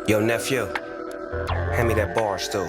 Yo, nephew, hand me that Barstool.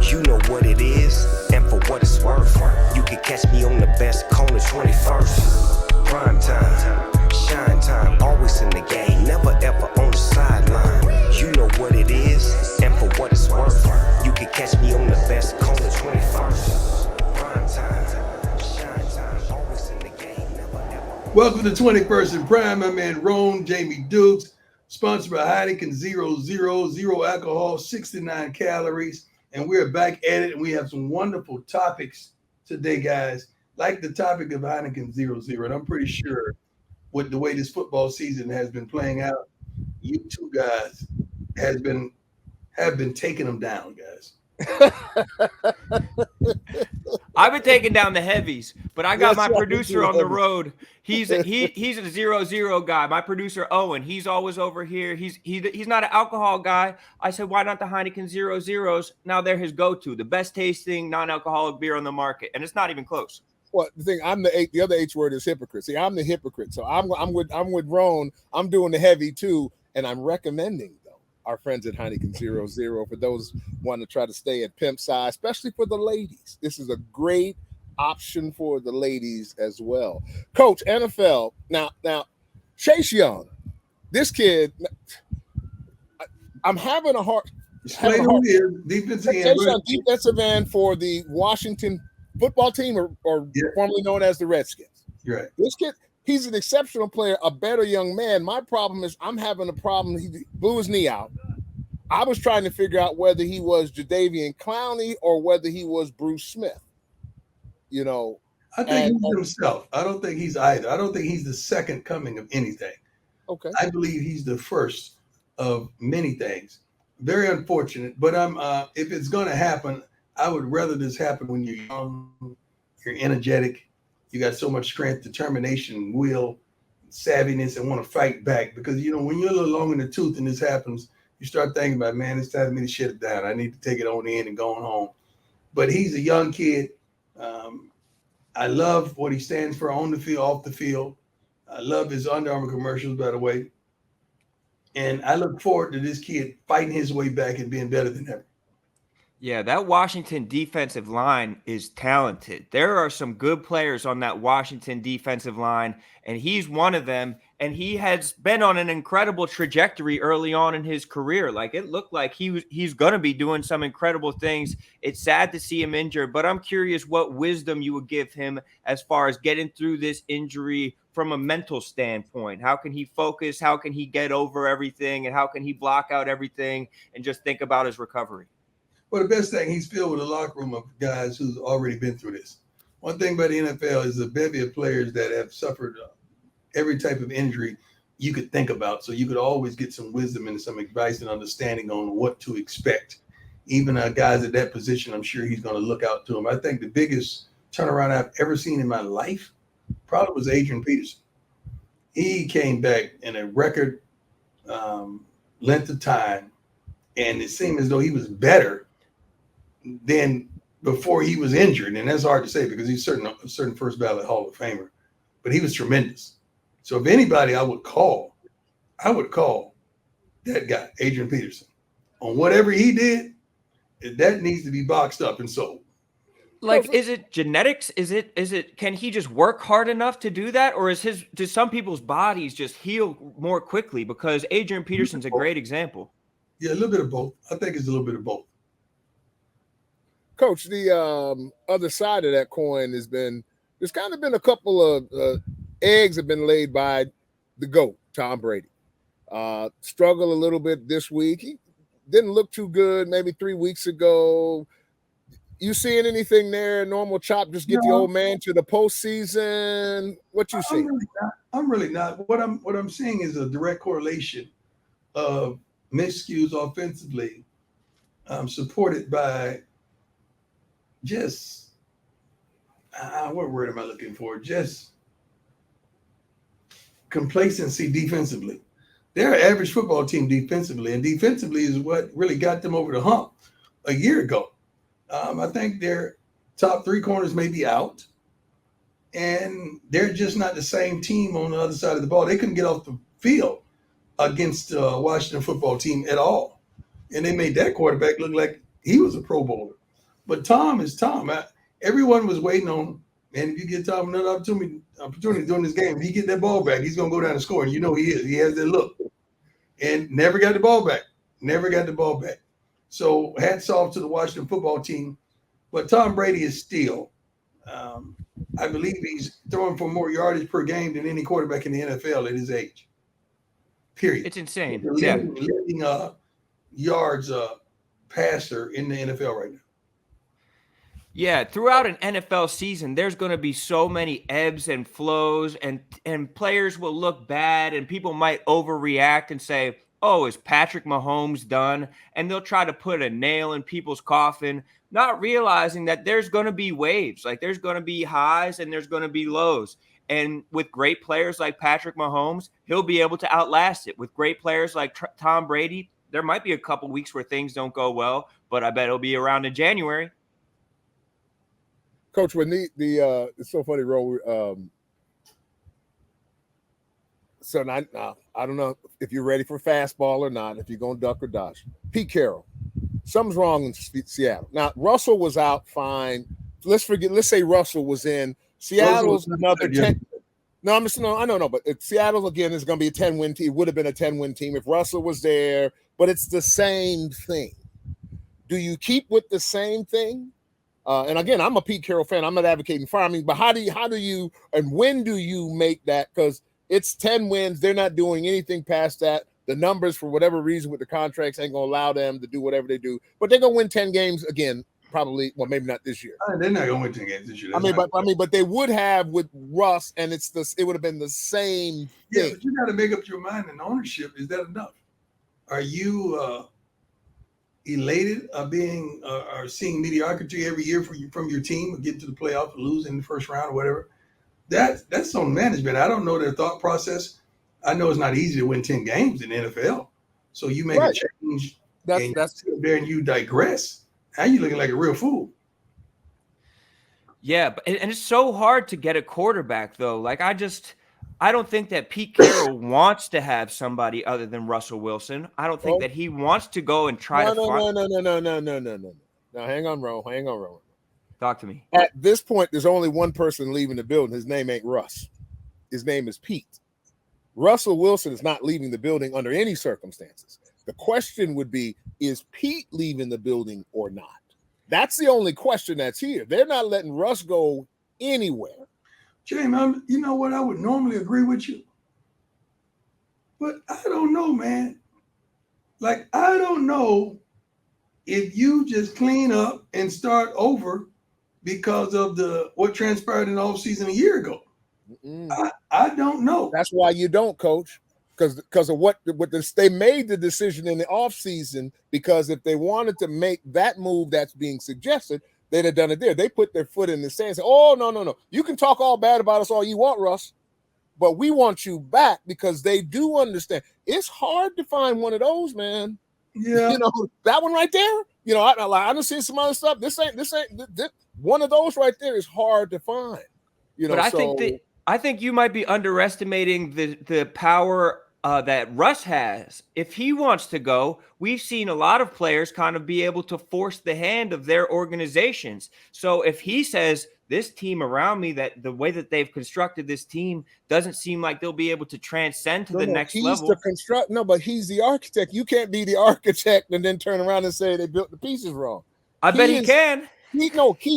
You know what it is, and for what it's worth. You can catch me on the best corner 21st. Prime time, shine time, always in the game, never ever on the sideline. You know what it is, and for what it's worth. You can catch me on the best corner 21st. Prime time, shine time, always in the game, never ever. Welcome to 21st and Prime. My man Rone, Jamie Dukes, sponsored by Heineken 0.0, alcohol, 69 calories. And we're back at it, and we have some wonderful topics today, guys. Like the topic of Heineken 0.0, and I'm pretty sure with the way this football season has been playing out, you two guys have been taking them down, guys. I've been taking down the heavies, but I got That's my right, producer on the heavies. road. He's a 0-0 guy. My producer Owen, he's always over here. He's not an alcohol guy. I said, why not the Heineken 0.0s? Now they're his go-to, the best tasting non-alcoholic beer on the market, and it's not even close. Well, the thing, the other H word is hypocrite. See, I'm the hypocrite. So I'm with Rone. I'm doing the heavy too, and I'm recommending though our friends at Heineken 0.0 for those want to try to stay at pimp size, especially for the ladies. This is a great option for the ladies as well. Coach, NFL. Now, Chase Young, this kid, I'm having a hard. Explain who he is, defensive end. Chase Young, defensive end for the Washington football team, or Yeah. formerly known as the Redskins. You're right. This kid, he's an exceptional player, a better young man. My problem is I'm having a problem. He blew his knee out. I was trying to figure out whether he was Jadeveon Clowney or whether he was Bruce Smith. You know, I think he's himself. I don't think he's either. I don't think he's the second coming of anything. okay. I believe he's the first of many things. Very unfortunate, but if it's going to happen, I would rather this happen when you're young, you're energetic, you got so much strength, determination, will, savviness, and want to fight back. Because when you're a little long in the tooth and this happens, you start thinking about, man, it's time for me to shut it down. I need to take it on in and going home. But he's a young kid. I love what he stands for on the field, off the field. I love his Under Armour commercials, by the way. And I look forward to this kid fighting his way back and being better than ever. Yeah, that Washington defensive line is talented. There are some good players on that Washington defensive line, and he's one of them. And he has been on an incredible trajectory early on in his career. Like, it looked like he's going to be doing some incredible things. It's sad to see him injured, but I'm curious what wisdom you would give him as far as getting through this injury from a mental standpoint. How can he focus? How can he get over everything? And how can he block out everything and just think about his recovery? Well, the best thing, he's filled with a locker room of guys who's already been through this. One thing about the NFL is a bevy of players that have suffered every type of injury you could think about. So you could always get some wisdom and some advice and understanding on what to expect. Even guys at that position, I'm sure he's going to look out to them. I think the biggest turnaround I've ever seen in my life probably was Adrian Peterson. He came back in a record length of time, and it seemed as though he was better than before he was injured. And that's hard to say because he's a certain first ballot Hall of Famer, but he was tremendous. So if anybody I would call that guy, Adrian Peterson, on whatever he did. That needs to be boxed up and sold. Like, is it genetics? Is it, can he just work hard enough to do that? Or do some people's bodies just heal more quickly? Because Adrian Peterson's a great example. Yeah, a little bit of both. I think it's a little bit of both. Coach, the other side of that coin there's kind of been a couple of eggs have been laid by the GOAT, Tom Brady. Struggled a little bit this week. He didn't look too good maybe 3 weeks ago. You seeing anything there? Normal chop, just get the old man to the postseason. What you see? I'm really not. What I'm seeing is a direct correlation of miscues offensively, supported by just what word am I looking for? Just complacency defensively. They're an average football team defensively, and defensively is what really got them over the hump a year ago. I think their top three corners may be out, and they're just not the same team on the other side of the ball. They couldn't get off the field. against Washington football team at all. And they made that quarterback look like he was a Pro Bowler. But Tom is Tom. Everyone was waiting on, man, if you get Tom another opportunity during this game, if he get that ball back, he's going to go down and score. And you know he is. He has that look. And never got the ball back. Never got the ball back. So hats off to the Washington football team. But Tom Brady is still, I believe he's throwing for more yardage per game than any quarterback in the NFL at his age. Period. It's insane. Leading yards passer in the NFL right now. Yeah, throughout an NFL season, there's going to be so many ebbs and flows, and players will look bad, and people might overreact and say, oh, is Patrick Mahomes done? And they'll try to put a nail in people's coffin, not realizing that there's going to be waves. Like, there's going to be highs and there's going to be lows. And with great players like Patrick Mahomes, he'll be able to outlast it. With great players like Tom Brady, there might be a couple weeks where things don't go well, but I bet it'll be around in January. Coach, when the it's so funny, Rone. So now, I don't know if you're ready for fastball or not, if you're going to duck or dodge. Pete Carroll, something's wrong in Seattle. Now, Russell was out fine. Let's say Russell was in. Seattle's another 10. No, I don't know, but Seattle, again, is going to be a 10-win team. It would have been a 10-win team if Russell was there, but it's the same thing. Do you keep with the same thing? And again, I'm a Pete Carroll fan. I'm not advocating firing, but how do you, and when do you make that? Because it's 10 wins. They're not doing anything past that. The numbers, for whatever reason, with the contracts ain't going to allow them to do whatever they do. But they're going to win 10 games again, probably. Well, maybe not this year. They're not going to win 10 games this year. But they would have with Russ, and it would have been the same thing. Yeah, but you got to make up your mind in ownership. Is that enough? Are you elated or seeing mediocrity every year from your team, or get to the playoffs, or lose in the first round or whatever? That's on management. I don't know their thought process. I know it's not easy to win 10 games in the NFL. So you make a change and you sit there and you digress. Now you're looking like a real fool. Yeah, and it's so hard to get a quarterback, though. Like, I don't think that Pete Carroll wants to have somebody other than Russell Wilson. I don't think that he wants to go and try to find. No. Now, hang on, Rone. Talk to me. At this point, there's only one person leaving the building. His name ain't Russ. His name is Pete. Russell Wilson is not leaving the building under any circumstances. The question would be, is Pete leaving the building or not? That's the only question that's here. They're not letting Russ go anywhere. James, you know what? I would normally agree with you. But I don't know, man. Like, I don't know if you just clean up and start over because of what transpired in the offseason a year ago. I don't know. That's why you don't, Coach. Because of what they made the decision in the offseason, because if they wanted to make that move that's being suggested, they'd have done it there. They put their foot in the sand and said, oh, no. You can talk all bad about us all you want, Russ, but we want you back, because they do understand. It's hard to find one of those, man. Yeah. You know, that one right there, you know, I don't see some other stuff. This ain't one of those right there is hard to find. You know, but I think you might be underestimating the power that Russ has. If he wants to go, we've seen a lot of players kind of be able to force the hand of their organizations. So if he says, this team around me, that the way that they've constructed this team doesn't seem like they'll be able to transcend to the next level. But he's the architect. You can't be the architect and then turn around and say they built the pieces wrong. I bet he can. He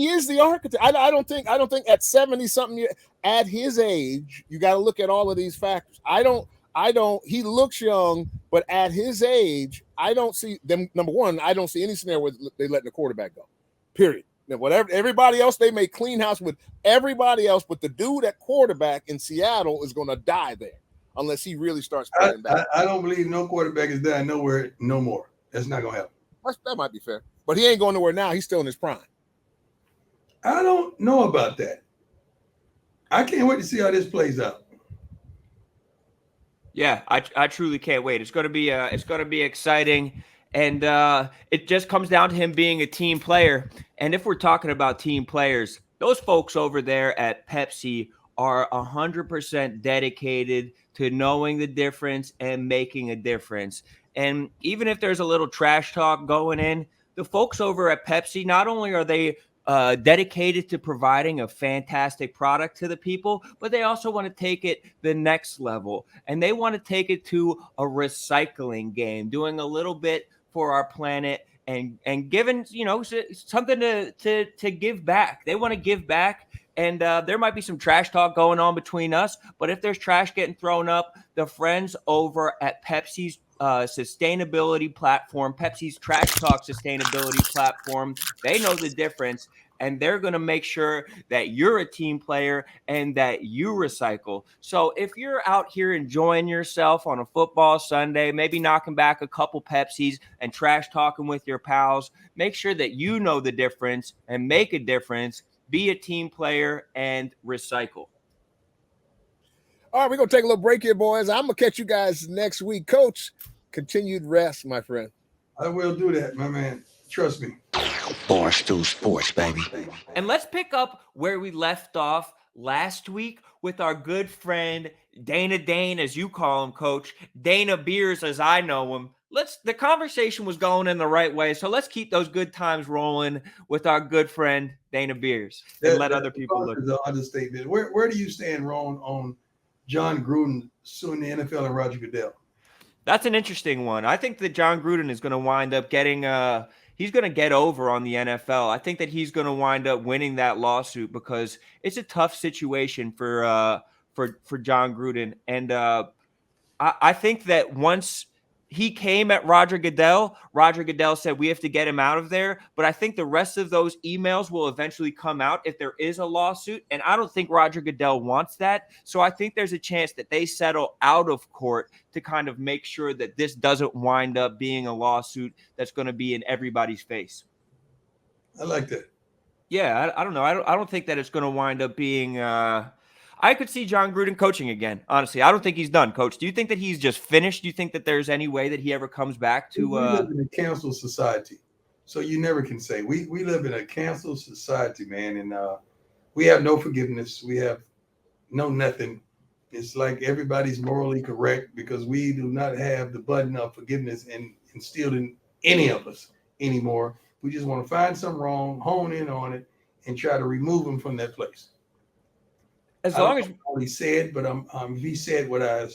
is the architect. I don't think at 70-something, at his age, you got to look at all of these factors. He looks young, but at his age, I don't see them. Number one, I don't see any scenario where they letting the quarterback go. Period. Now, whatever everybody else, they may clean house with everybody else, but the dude at quarterback in Seattle is going to die there unless he really starts playing back. I don't believe no quarterback is dying nowhere no more. That's not going to happen. That might be fair, but he ain't going nowhere now. He's still in his prime. I don't know about that. I can't wait to see how this plays out. Yeah, I truly can't wait. It's going to be exciting, and it just comes down to him being a team player. And if we're talking about team players, those folks over there at Pepsi are 100% dedicated to knowing the difference and making a difference. And even if there's a little trash talk going in, the folks over at Pepsi, not only are they dedicated to providing a fantastic product to the people, but they also want to take it the next level. And they want to take it to a recycling game, doing a little bit for our planet and giving, something to give back. They want to give back. And there might be some trash talk going on between us, but if there's trash getting thrown up, the friends over at Pepsi's sustainability platform, Pepsi's Trash Talk sustainability platform, they know the difference, and they're going to make sure that you're a team player and that you recycle. So if you're out here enjoying yourself on a football Sunday, maybe knocking back a couple Pepsis and trash talking with your pals, make sure that you know the difference and make a difference. Be a team player and recycle. All right, we're going to take a little break here, boys. I'm going to catch you guys next week. Coach, continued rest, my friend. I will do that, my man. Trust me. Barstool Sports, baby. And let's pick up where we left off last week with our good friend Dana Dane, as you call him, Coach. Dana Beers, as I know him. The conversation was going in the right way, so let's keep those good times rolling with our good friend Dana Beers and let other people look. The understatement. Where do you stand, Ron, on Jon Gruden suing the NFL and Roger Goodell? That's an interesting one. I think that Jon Gruden is going to wind up getting he's going to get over on the NFL. I think that he's going to wind up winning that lawsuit because it's a tough situation for Jon Gruden. And I think that once he came at Roger Goodell said, we have to get him out of there. But I think the rest of those emails will eventually come out if there is a lawsuit. And I don't think Roger Goodell wants that. So I think there's a chance that they settle out of court to kind of make sure that this doesn't wind up being a lawsuit that's going to be in everybody's face. I like that. Yeah, I don't know. I don't think that it's going to wind up being I could see Jon Gruden coaching again. Honestly, I don't think he's done, Coach. Do you think that he's just finished? Do you think that there's any way that he ever comes back to? We live in a cancel society, so you never can say. We live in a cancel society, man, and we have no forgiveness. We have no nothing. It's like everybody's morally correct because we do not have the button of forgiveness instilled in any of us anymore. We just want to find something wrong, hone in on it, and try to remove them from that place. As long as he said, but he said what I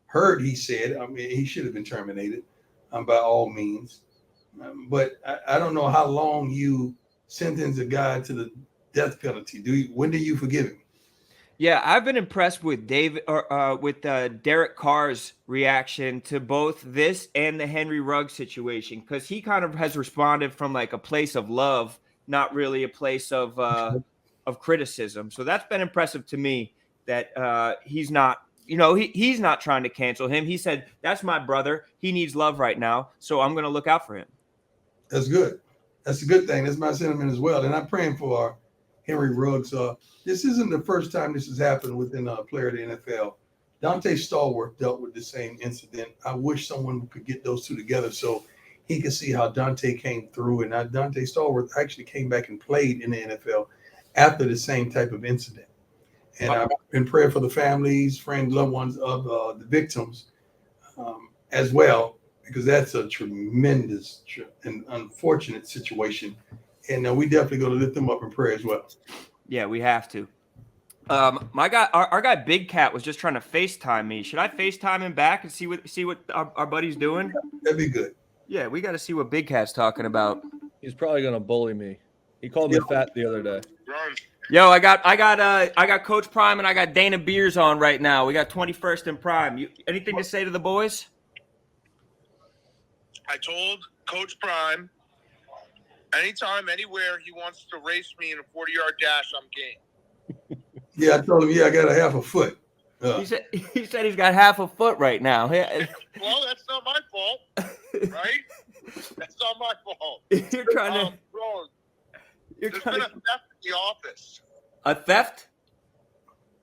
heard he said. I mean, he should have been terminated by all means. But I don't know how long you sentence a guy to the death penalty. When do you forgive him? Yeah, I've been impressed with Derek Carr's reaction to both this and the Henry Ruggs situation because he kind of has responded from like a place of love, not really a place of criticism. So that's been impressive to me that he's not, he's not trying to cancel him. He said, that's my brother. He needs love right now. So I'm going to look out for him. That's good. That's a good thing. That's my sentiment as well. And I'm praying for Henry Ruggs. This isn't the first time this has happened within a player of the NFL. Dante Stallworth dealt with the same incident. I wish someone could get those two together so he could see how Dante came through. And Dante Stallworth actually came back and played in the NFL after the same type of incident. And I've been praying for the families, friends, loved ones of the victims as well, because that's a tremendous and unfortunate situation. And we definitely going to lift them up in prayer as well. Yeah, we have to. My guy, our guy Big Cat was just trying to FaceTime me. Should I FaceTime him back and see what our buddy's doing? That'd be good. Yeah, we got to see what Big Cat's talking about. He's probably gonna bully me. He called me fat the other day. Yo, I got Coach Prime and I got Dana Beers on right now. We got 21st and Prime. Anything to say to the boys? I told Coach Prime, anytime, anywhere he wants to race me in a 40-yard dash, I'm game. Yeah, I told him, I got a half a foot. He said he's got half a foot right now. Well, that's not my fault, right? That's not my fault. You're trying to. Bro, there's been a theft in the office. A theft?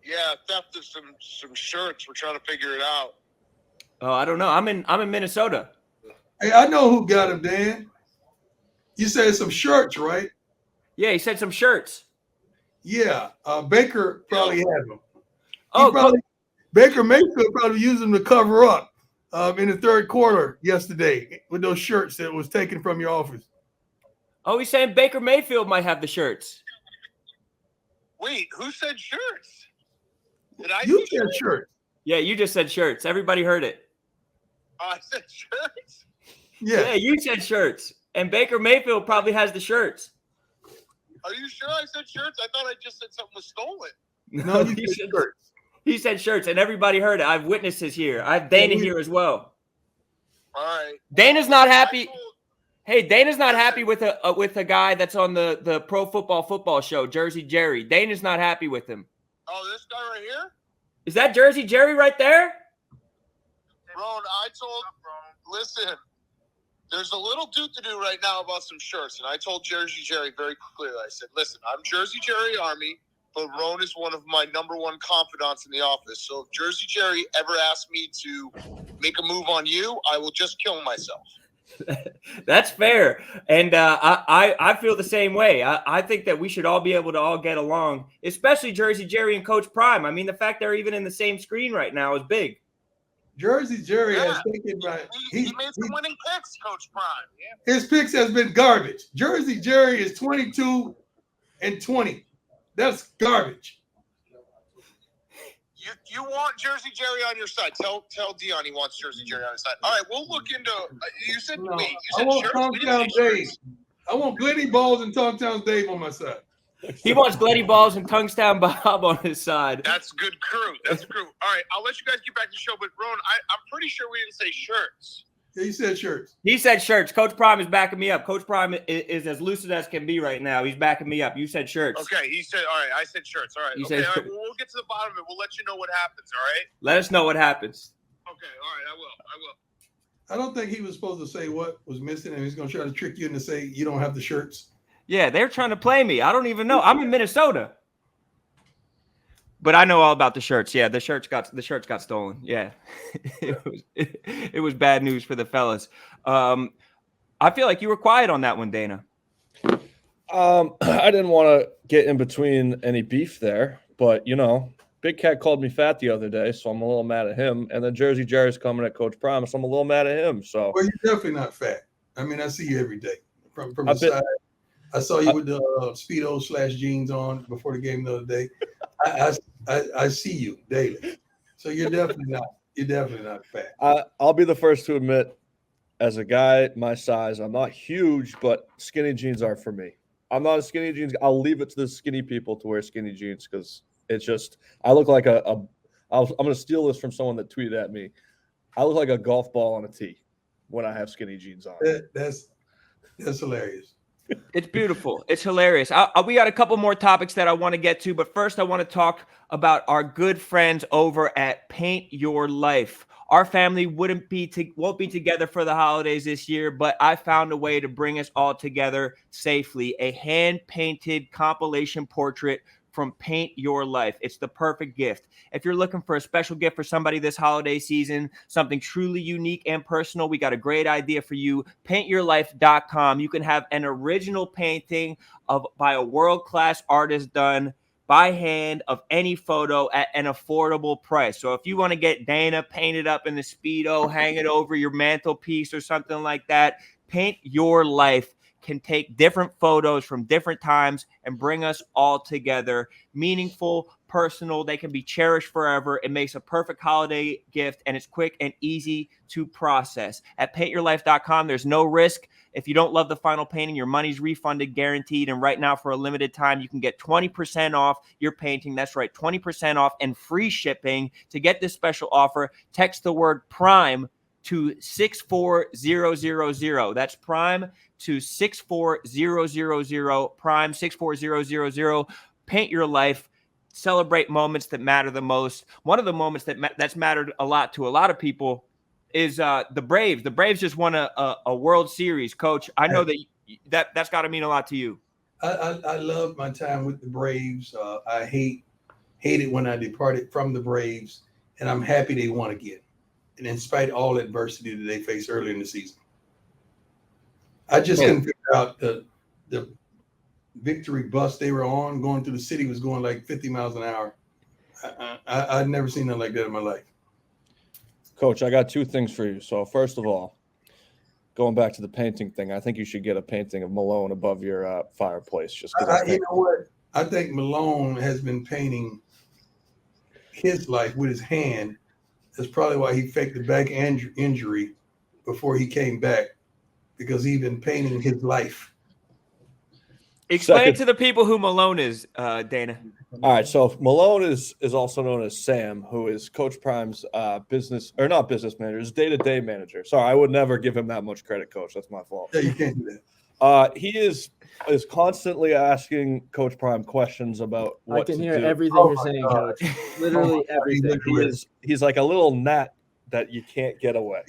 Yeah, theft of some shirts. We're trying to figure it out. Oh, I don't know. I'm in Minnesota. Hey, I know who got him, Dan. You said some shirts, right? Yeah, he said some shirts. Yeah, Baker probably had them. Oh, Baker Mayfield probably used them to cover up in the third quarter yesterday with those shirts that was taken from your office. Oh, he's saying Baker Mayfield might have the shirts. Wait, who said shirts? Did I You say said shirts? shirts. Yeah, you just said shirts. Everybody heard it. I said shirts. Yeah, you said shirts. And Baker Mayfield probably has the shirts. Are you sure I said shirts? I thought I just said something was stolen. No, you he said shirts. He said shirts, and everybody heard it. I have witnesses here. I have Dana here as well. All right. Dana's not happy. Hey, Dana's not happy with a guy that's on the Pro Football show, Jersey Jerry. Dana's not happy with him. Oh, this guy right here? Is that Jersey Jerry right there? Rone, listen, there's a little do-to-do right now about some shirts, and I told Jersey Jerry very clearly. I said, listen, I'm Jersey Jerry Army, but Rone is one of my number one confidants in the office. So if Jersey Jerry ever asks me to make a move on you, I will just kill myself. That's fair. And I feel the same way. I think that we should all be able to all get along, especially Jersey Jerry and Coach Prime. I mean, the fact they're even in the same screen right now is big. Jersey Jerry has taken He made some winning picks, Coach Prime. Yeah. His picks has been garbage. Jersey Jerry is 22-20. That's garbage. You want Jersey Jerry on your side. Tell Dion he wants Jersey Jerry on his side. All right, we'll look into you said No, wait, you I said want shirts? Tongtown Dave. I want Glenny Balls and Tongtown Dave on my side. He wants Glenny Balls and Tungstown Bob on his side. That's good crew. That's crew. All right, I'll let you guys get back to the show. But Rone, I'm pretty sure we didn't say shirts. Yeah, he said shirts. He said shirts. Coach Prime is backing me up. Coach Prime is as lucid as can be right now. He's backing me up. You said shirts. Okay, he said, all right, I said shirts. All right. You Okay, said all right. Well, we'll get to the bottom of it. We'll let you know what happens, all right? Let us know what happens. Okay, all right, I will. I don't think he was supposed to say what was missing, and he's going to try to trick you into say you don't have the shirts. Yeah, they're trying to play me. I don't even know. I'm in Minnesota. But I know all about the shirts. Yeah, the shirts got stolen. Yeah. it was bad news for the fellas. I feel like you were quiet on that one, Dana. I didn't want to get in between any beef there, but Big Cat called me fat the other day, so I'm a little mad at him. And then Jersey Jerry's coming at Coach Prime, so I'm a little mad at him. So well, you're definitely not fat. I mean, I see you every day from the side. I saw you with the Speedo / jeans on before the game the other day. I see you daily, so you're definitely not fat. I'll be the first to admit, as a guy my size, I'm not huge, but skinny jeans are for me. I'm not a skinny jeans. I'll leave it to the skinny people to wear skinny jeans because it's just I look like I'm going to steal this from someone that tweeted at me. I look like a golf ball on a tee when I have skinny jeans on. That's hilarious. It's beautiful. It's hilarious. We got a couple more topics that I want to get to, but first I want to talk about our good friends over at Paint Your Life. Our family won't be together for the holidays this year, but I found a way to bring us all together safely. A hand-painted compilation portrait from Paint Your Life. It's the perfect gift. If you're looking for a special gift for somebody this holiday season, something truly unique and personal, we got a great idea for you. PaintYourLife.com. You can have an original painting by a world-class artist done by hand of any photo at an affordable price. So if you want to get Dana painted up in the Speedo, hang it over your mantelpiece or something like that, Paint Your Life can take different photos from different times and bring us all together. Meaningful, personal, they can be cherished forever. It makes a perfect holiday gift, and it's quick and easy to process. At paintyourlife.com, there's no risk. If you don't love the final painting, your money's refunded, guaranteed. And right now, for a limited time, you can get 20% off your painting. That's right, 20% off and free shipping. To get this special offer, text the word PRIME to 64000. That's PRIME to 64000. PRIME 64000. Paint Your Life. Celebrate moments that matter the most. One of the moments that's mattered a lot to a lot of people is the Braves. The Braves just won a World Series, Coach. I know that's got to mean a lot to you. I love my time with the Braves. I hated when I departed from the Braves, and I'm happy they won again. And in spite of all adversity that they faced earlier in the season, I just couldn't figure out the victory bus they were on. Going through the city was going like 50 miles an hour. I've never seen nothing like that in my life. Coach, I got two things for you. So first of all, going back to the painting thing, I think you should get a painting of Malone above your fireplace. Just because You know what? I think Malone has been painting his life with his hand. That's probably why he faked the back injury before he came back, because he's been painting his life. Explain to the people who Malone is, Dana. All right, so Malone is also known as Sam, who is Coach Prime's not business manager, his day-to-day manager. Sorry, I would never give him that much credit, Coach. That's my fault. Yeah, you can't do that. He is constantly asking Coach Prime questions about what I can to hear do. everything you're saying, Coach. Literally everything. He's like a little gnat that you can't get away.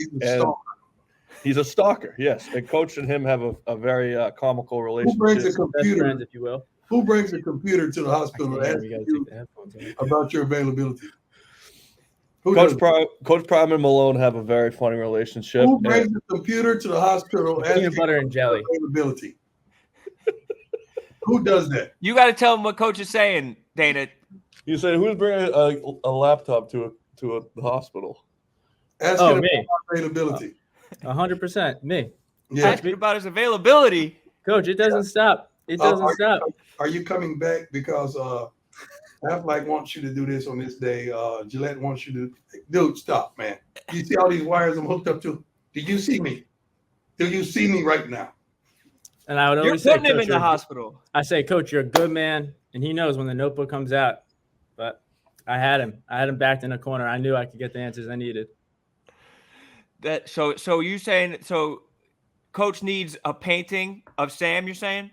He's a stalker, yes. And Coach and him have a very comical relationship. Who brings a computer, friends, if you will? Who brings a computer to the hospital to ask you about your availability? Coach Prime and Malone have a very funny relationship. Who brings the computer to the hospital asking Peanut butter and jelly availability? Who does that? You got to tell him what Coach is saying, Dana. You said who's bringing a laptop to the hospital? Asking me. about availability. 100%, me. Yeah. Asking about his availability. Coach, it doesn't stop. It doesn't stop. Are you coming back because Affleck wants you to do this on this day? Gillette wants you to. Dude, stop, man. You see all these wires I'm hooked up to? Did you see me? Do you see me right now? And I would You're always say, putting him in the Coach, hospital. I say, Coach, you're a good man, and he knows when the notebook comes out. But I had him backed in a corner. I knew I could get the answers I needed. So you saying Coach needs a painting of Sam, you're saying?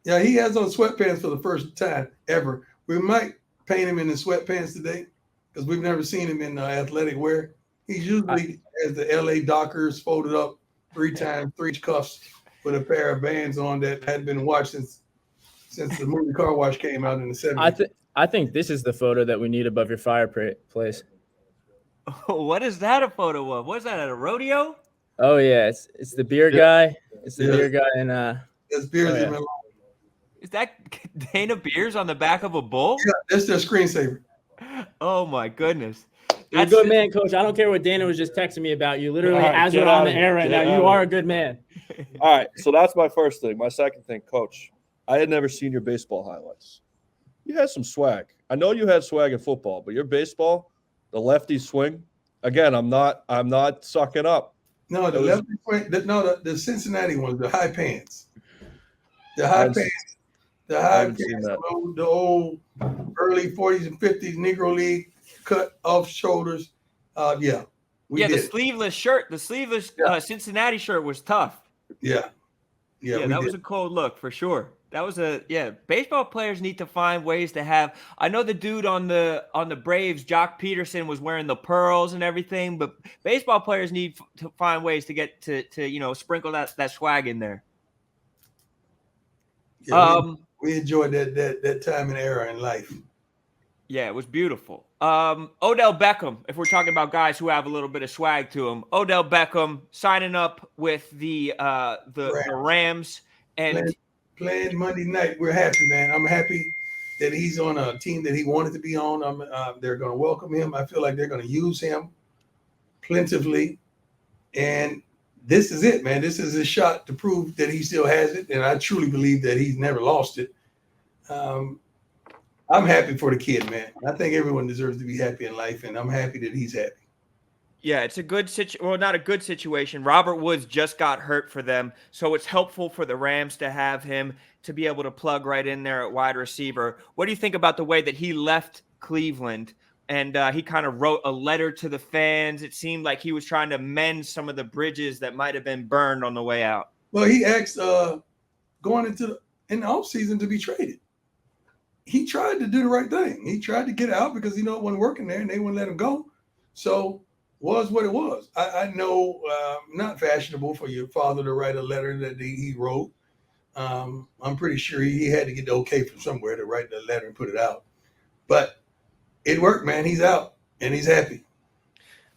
Yeah, he has on sweatpants for the first time ever. We might paint him in the sweatpants today because we've never seen him in athletic wear. He usually has the LA Dockers folded up 3 times, 3 cuffs with a pair of Vans on that had been washed since the movie Car Wash came out in the 70s. I think this is the photo that we need above your fireplace. Oh, what is that a photo of? What's that, at a rodeo? Oh yeah, it's the beer guy. It's the beer guy and That's Beers and Malone. Is that Dana Beers on the back of a bull? Yeah, that's their screensaver. Oh my goodness. You're a good man, Coach. I don't care what Dana was just texting me about. You literally, as we're on the air right now, you are a good man. All right, so that's my first thing. My second thing, Coach, I had never seen your baseball highlights. You had some swag. I know you had swag in football, but your baseball, the lefty swing, again, I'm not sucking up. No, the lefty swing. The Cincinnati ones, the high pants. The high pants. The high pants. The old early 40s and 50s Negro League cut off shoulders. The sleeveless shirt. The sleeveless Cincinnati shirt was tough. Yeah, that was a cold look for sure. That was baseball players need to find ways to have. I know the dude on the Braves, Jock Peterson, was wearing the pearls and everything, but baseball players need to find ways to get to sprinkle that swag in there. Yeah, we enjoyed that time and era in life. Yeah, it was beautiful. Odell Beckham, if we're talking about guys who have a little bit of swag to them, Odell Beckham signing up with the Rams and playing Monday night. We're happy, man. I'm happy that he's on a team that he wanted to be on. They're going to welcome him. I feel like they're going to use him plentifully. And this is it, man. This is a shot to prove that he still has it. And I truly believe that he's never lost it. I'm happy for the kid, man. I think everyone deserves to be happy in life, and I'm happy that he's happy. Yeah, it's a good situation. Well, not a good situation. Robert Woods just got hurt for them, so it's helpful for the Rams to have him to be able to plug right in there at wide receiver. What do you think about the way that he left Cleveland and he kind of wrote a letter to the fans? It seemed like he was trying to mend some of the bridges that might have been burned on the way out. Well, he asked going in the offseason to be traded. He tried to do the right thing. He tried to get out because it wasn't working there and they wouldn't let him go. So was what it was. I know not fashionable for your father to write a letter that he wrote. I'm pretty sure he had to get the okay from somewhere to write the letter and put it out. But it worked, man. He's out and he's happy.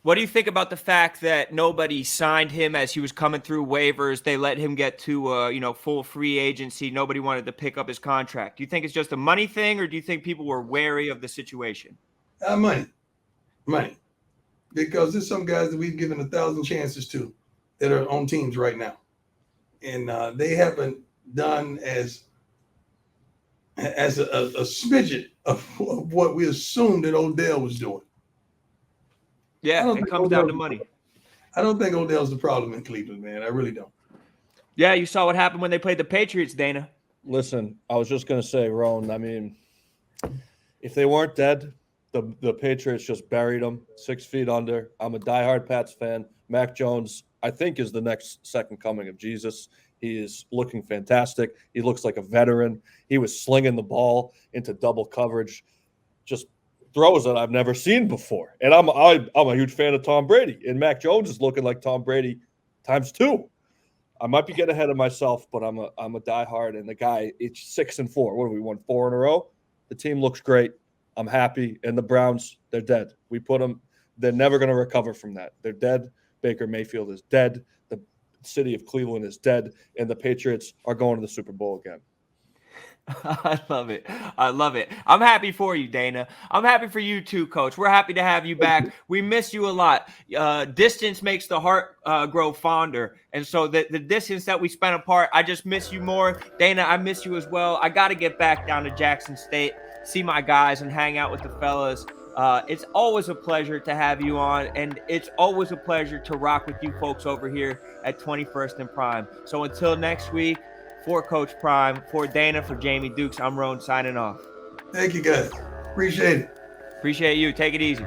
What do you think about the fact that nobody signed him as he was coming through waivers? They let him get to full free agency. Nobody wanted to pick up his contract. Do you think it's just a money thing, or do you think people were wary of the situation? Money. Because there's some guys that we've given 1,000 chances to that are on teams right now. And they haven't done as a smidget of what we assumed that Odell was doing. Yeah, it comes down to money. I don't think Odell's the problem in Cleveland, man. I really don't. Yeah, you saw what happened when they played the Patriots, Dana. Listen, I was just going to say, Rone, I mean, if they weren't dead, the Patriots just buried them 6 feet under. I'm a diehard Pats fan. Mac Jones, I think, is the next second coming of Jesus. He is looking fantastic. He looks like a veteran. He was slinging the ball into double coverage, just throws that I've never seen before. And I'm a huge fan of Tom Brady. And Mac Jones is looking like Tom Brady times 2. I might be getting ahead of myself, but I'm a diehard. And the guy, it's 6-4. What have we won 4 in a row? The team looks great. I'm happy. And the Browns, they're dead. We put them. They're never going to recover from that. They're dead. Baker Mayfield is dead. The city of Cleveland is dead. And the Patriots are going to the Super Bowl again. I love it. I love it. I'm happy for you, Dana. I'm happy for you too, Coach. We're happy to have you back. We miss you a lot. Distance makes the heart grow fonder. And so the distance that we spent apart, I just miss you more. Dana, I miss you as well. I got to get back down to Jackson State, see my guys, and hang out with the fellas. It's always a pleasure to have you on, and it's always a pleasure to rock with you folks over here at 21st and Prime. So until next week, for Coach Prime, for Dana, for Jamie Dukes, I'm Rone signing off. Thank you, guys. Appreciate it. Appreciate you. Take it easy.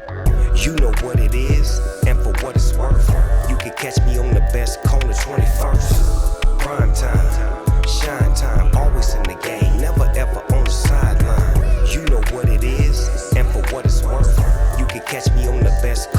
You know what it is, and for what it's worth, you can catch me on the best corner 21st. Prime time, shine time, always in the game, never ever on the sideline. You know what it is, and for what it's worth, you can catch me on the best